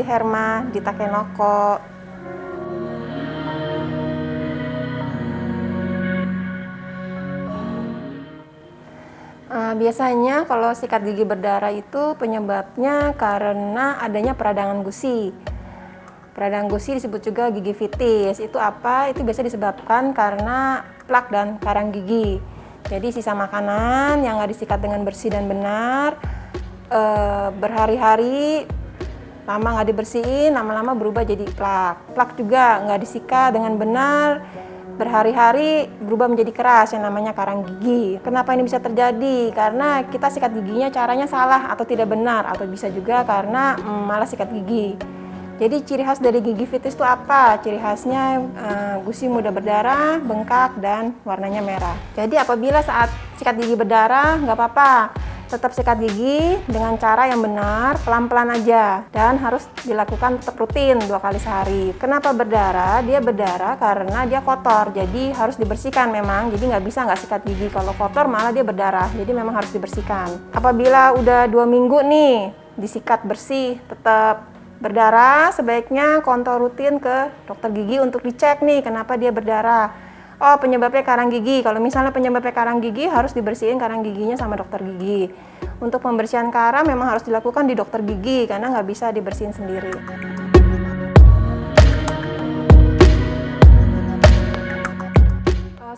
Herma di Takenoko. Biasanya kalau sikat gigi berdarah itu penyebabnya karena adanya peradangan gusi. Peradangan gusi disebut juga gigivitis. Itu apa? Itu biasa disebabkan karena plak dan karang gigi. Jadi sisa makanan yang nggak disikat dengan bersih dan benar, berhari-hari lama nggak dibersihin, lama-lama berubah jadi plak. Plak juga nggak disikat dengan benar, berhari-hari berubah menjadi keras yang namanya karang gigi. Kenapa ini bisa terjadi? Karena kita sikat giginya caranya salah atau tidak benar, atau bisa juga karena malas sikat gigi. Jadi ciri khas dari gigivitis itu apa? Ciri khasnya gusi mudah berdarah, bengkak, dan warnanya merah. Jadi apabila saat sikat gigi berdarah, nggak apa-apa. Tetap sikat gigi dengan cara yang benar, pelan-pelan aja. Dan harus dilakukan tetap rutin 2 kali sehari. Kenapa berdarah? Dia berdarah karena dia kotor, jadi harus dibersihkan memang. Jadi nggak bisa nggak sikat gigi. Kalau kotor malah dia berdarah, jadi memang harus dibersihkan. Apabila udah 2 minggu nih, disikat bersih, tetap berdarah, sebaiknya kontrol rutin ke dokter gigi untuk dicek nih kenapa dia berdarah. Oh, penyebabnya karang gigi. Kalau misalnya penyebabnya karang gigi, harus dibersihin karang giginya sama dokter gigi. Untuk pembersihan karang memang harus dilakukan di dokter gigi karena nggak bisa dibersihin sendiri.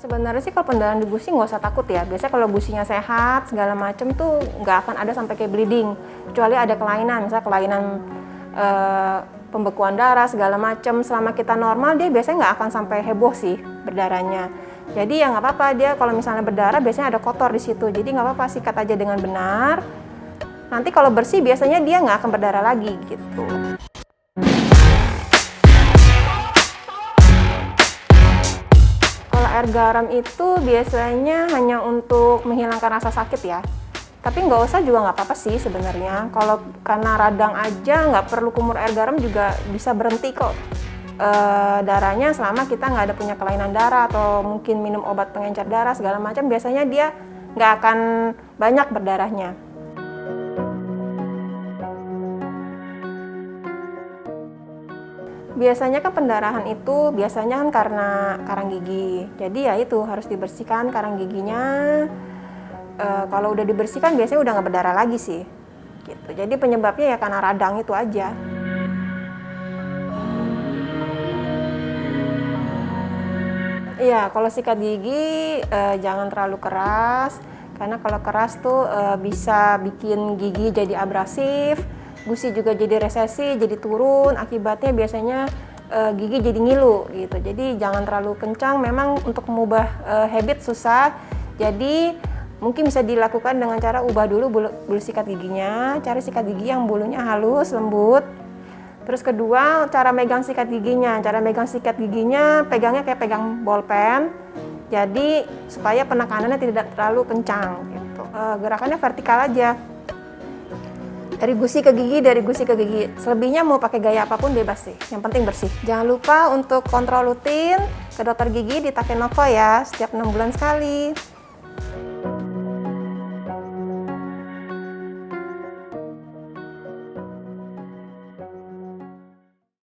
Sebenarnya sih kalau pendarahan di gusi nggak usah takut ya. Biasanya kalau gusinya sehat, segala macam tuh nggak akan ada sampai kayak bleeding. Kecuali ada kelainan, misalnya kelainan pembekuan darah segala macam. Selama kita normal, dia biasanya nggak akan sampai heboh sih berdarahnya. Jadi ya nggak apa-apa, dia kalau misalnya berdarah biasanya ada kotor di situ, jadi nggak apa-apa, sikat aja dengan benar. Nanti kalau bersih biasanya dia nggak akan berdarah lagi gitu. Kalau air garam itu biasanya hanya untuk menghilangkan rasa sakit ya. Tapi nggak usah juga nggak apa-apa sih sebenarnya. Kalau karena radang aja nggak perlu kumur air garam juga bisa berhenti kok darahnya, selama kita nggak ada punya kelainan darah atau mungkin minum obat pengencer darah segala macam. Biasanya dia nggak akan banyak berdarahnya. Biasanya kan pendarahan itu biasanya kan karena karang gigi. Jadi ya itu harus dibersihkan karang giginya. Kalau udah dibersihkan biasanya udah nggak berdarah lagi sih gitu. Jadi penyebabnya ya karena radang itu aja. Iya, kalau sikat gigi jangan terlalu keras, karena kalau keras tuh bisa bikin gigi jadi abrasif, gusi juga jadi resesi, jadi turun, akibatnya biasanya gigi jadi ngilu gitu. Jadi jangan terlalu kencang, memang untuk mengubah habit susah. Jadi mungkin bisa dilakukan dengan cara ubah dulu bulu sikat giginya, cari sikat gigi yang bulunya halus, lembut. Terus kedua, cara megang sikat giginya. Cara megang sikat giginya, pegangnya kayak pegang bolpen. Jadi supaya penekanannya tidak terlalu kencang gitu. Gerakannya vertikal aja. Dari gusi ke gigi, dari gusi ke gigi. Selebihnya mau pakai gaya apapun bebas sih. Yang penting bersih. Jangan lupa untuk kontrol rutin ke dokter gigi di Takenoko ya, setiap 6 bulan sekali.